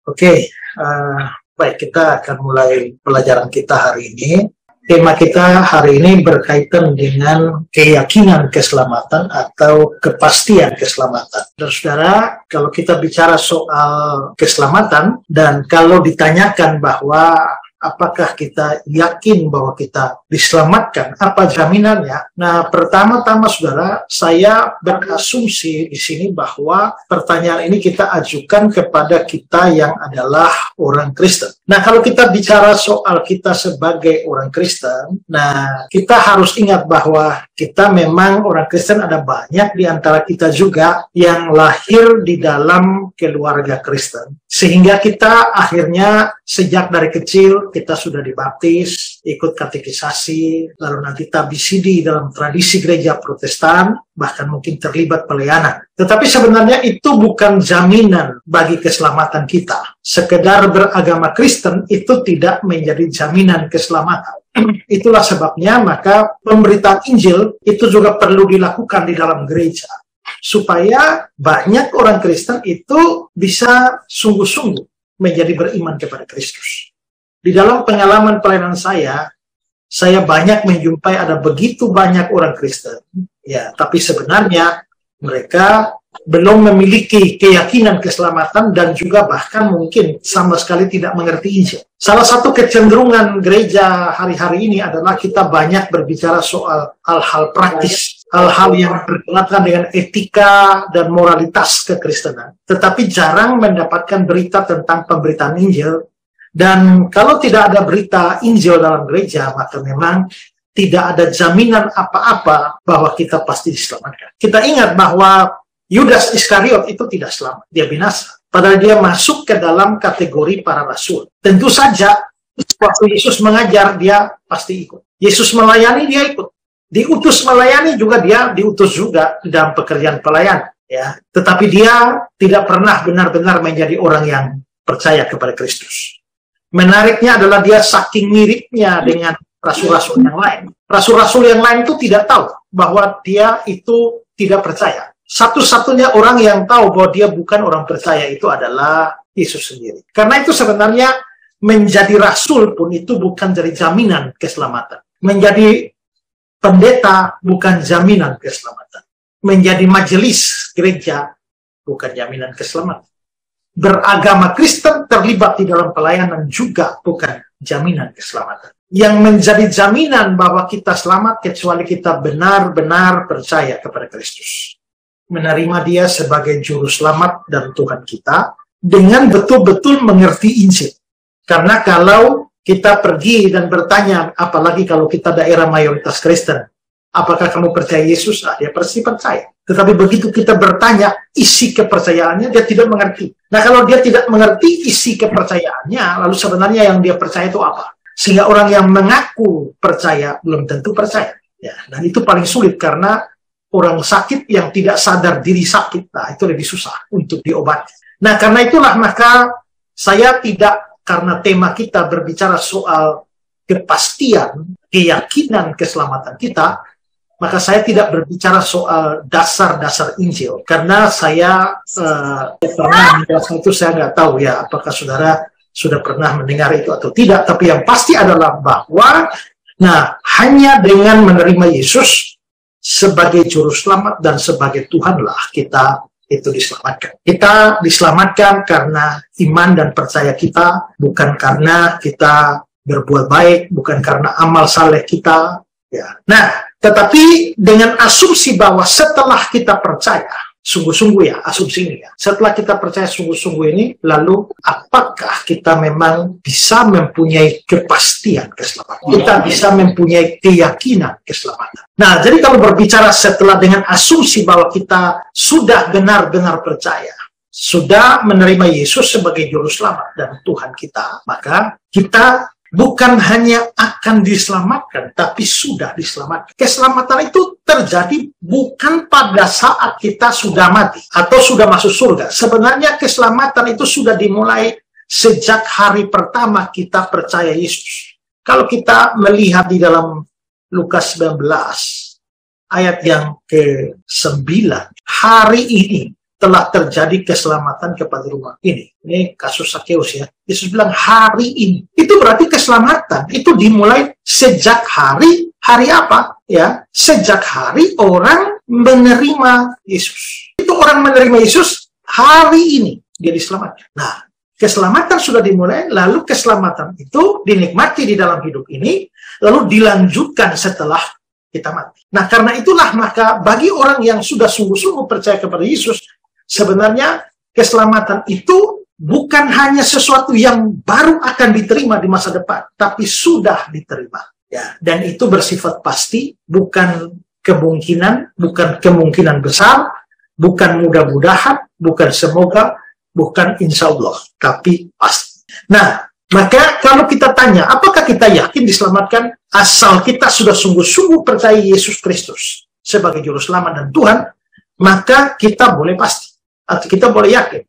Oke, baik, kita akan mulai pelajaran kita hari ini. Tema kita hari ini berkaitan dengan keyakinan keselamatan atau kepastian keselamatan. Saudara, kalau kita bicara soal keselamatan dan kalau ditanyakan bahwa apakah kita yakin bahwa kita diselamatkan, apa jaminannya? Nah, pertama-tama saudara, saya berasumsi di sini bahwa pertanyaan ini kita ajukan kepada kita yang adalah orang Kristen. Nah, kalau kita bicara soal kita sebagai orang Kristen, nah, kita harus ingat bahwa kita memang orang Kristen, ada banyak di antara kita juga yang lahir di dalam keluarga Kristen. Sehingga kita akhirnya sejak dari kecil kita sudah dibaptis, ikut katekisasi, lalu nanti tabisidi dalam tradisi gereja Protestan, bahkan mungkin terlibat pelayanan. Tetapi sebenarnya itu bukan jaminan bagi keselamatan kita. Sekedar beragama Kristen itu tidak menjadi jaminan keselamatan. Itulah sebabnya maka pemberitaan Injil itu juga perlu dilakukan di dalam gereja, supaya banyak orang Kristen itu bisa sungguh-sungguh menjadi beriman kepada Kristus. Di dalam pengalaman pelayanan saya banyak menjumpai ada begitu banyak orang Kristen, ya, tapi sebenarnya mereka belum memiliki keyakinan keselamatan dan juga bahkan mungkin sama sekali tidak mengerti Injil. Salah satu kecenderungan gereja hari-hari ini adalah kita banyak berbicara soal hal-hal praktis, hal-hal yang berkaitan dengan etika dan moralitas kekristenan, tetapi jarang mendapatkan berita tentang pemberitaan Injil. Dan kalau tidak ada berita Injil dalam gereja, maka memang tidak ada jaminan apa-apa bahwa kita pasti diselamatkan. Kita ingat bahwa Yudas Iskariot itu tidak selamat, dia binasa. Padahal dia masuk ke dalam kategori para rasul. Tentu saja, waktu Yesus mengajar, dia pasti ikut. Yesus melayani, dia ikut. Diutus melayani juga, dia diutus juga dalam pekerjaan pelayanan. Ya. Tetapi dia tidak pernah benar-benar menjadi orang yang percaya kepada Kristus. Menariknya adalah dia saking miripnya dengan rasul-rasul yang lain. Rasul-rasul yang lain itu tidak tahu bahwa dia itu tidak percaya. Satu-satunya orang yang tahu bahwa dia bukan orang percaya itu adalah Yesus sendiri. Karena itu sebenarnya menjadi rasul pun itu bukan jadi jaminan keselamatan. Menjadi pendeta bukan jaminan keselamatan. Menjadi majelis gereja bukan jaminan keselamatan. Beragama Kristen terlibat di dalam pelayanan juga bukan jaminan keselamatan. Yang menjadi jaminan bahwa kita selamat kecuali kita benar-benar percaya kepada Kristus. Menerima dia sebagai juru selamat dan Tuhan kita dengan betul-betul mengerti Injil. Karena kalau kita pergi dan bertanya, apalagi kalau kita daerah mayoritas Kristen, apakah kamu percaya Yesus? Dia pasti percaya. Tetapi begitu kita bertanya isi kepercayaannya, dia tidak mengerti. Nah, kalau dia tidak mengerti isi kepercayaannya, lalu sebenarnya yang dia percaya itu apa? Sehingga orang yang mengaku percaya belum tentu percaya. Ya, dan itu paling sulit karena orang sakit yang tidak sadar diri sakit, nah itu lebih susah untuk diobati. Nah, karena itulah maka saya tidak, karena tema kita berbicara soal kepastian, keyakinan keselamatan kita, maka saya tidak berbicara soal dasar-dasar Injil. Karena saya pernah menjelaskan itu, saya nggak tahu ya apakah saudara sudah pernah mendengar itu atau tidak. Tapi yang pasti adalah bahwa, nah, hanya dengan menerima Yesus sebagai juru selamat dan sebagai Tuhanlah kita itu diselamatkan. Kita diselamatkan karena iman dan percaya kita, bukan karena kita berbuat baik, bukan karena amal saleh kita. Ya. Nah, tetapi dengan asumsi bahwa setelah kita percaya, sungguh-sungguh ya, asumsi ini ya, setelah kita percaya sungguh-sungguh ini, lalu apakah kita memang bisa mempunyai kepastian keselamatan? Kita bisa mempunyai keyakinan keselamatan. Nah, jadi kalau berbicara setelah dengan asumsi bahwa kita sudah benar-benar percaya, sudah menerima Yesus sebagai juru selamat dan Tuhan kita, maka kita bukan hanya akan diselamatkan, tapi sudah diselamatkan. Keselamatan itu terjadi bukan pada saat kita sudah mati atau sudah masuk surga. Sebenarnya keselamatan itu sudah dimulai sejak hari pertama kita percaya Yesus. Kalau kita melihat di dalam Lukas 19, ayat yang ke-9, hari ini telah terjadi keselamatan kepada rumah ini. Ini kasus Sakeus ya. Yesus bilang hari ini. Itu berarti keselamatan. Itu dimulai sejak hari apa? Ya, sejak hari orang menerima Yesus. Itu orang menerima Yesus hari ini dia diselamatkan. Nah, keselamatan sudah dimulai, lalu keselamatan itu dinikmati di dalam hidup ini, lalu dilanjutkan setelah kita mati. Nah, karena itulah maka bagi orang yang sudah sungguh-sungguh percaya kepada Yesus, sebenarnya keselamatan itu bukan hanya sesuatu yang baru akan diterima di masa depan, tapi sudah diterima. Ya, dan itu bersifat pasti, bukan kemungkinan besar, bukan mudah-mudahan, bukan semoga, bukan insya Allah, tapi pasti. Nah, maka kalau kita tanya, apakah kita yakin diselamatkan? Asal kita sudah sungguh-sungguh percaya Yesus Kristus sebagai Juru Selamat dan Tuhan, maka kita boleh pasti, atau kita boleh yakin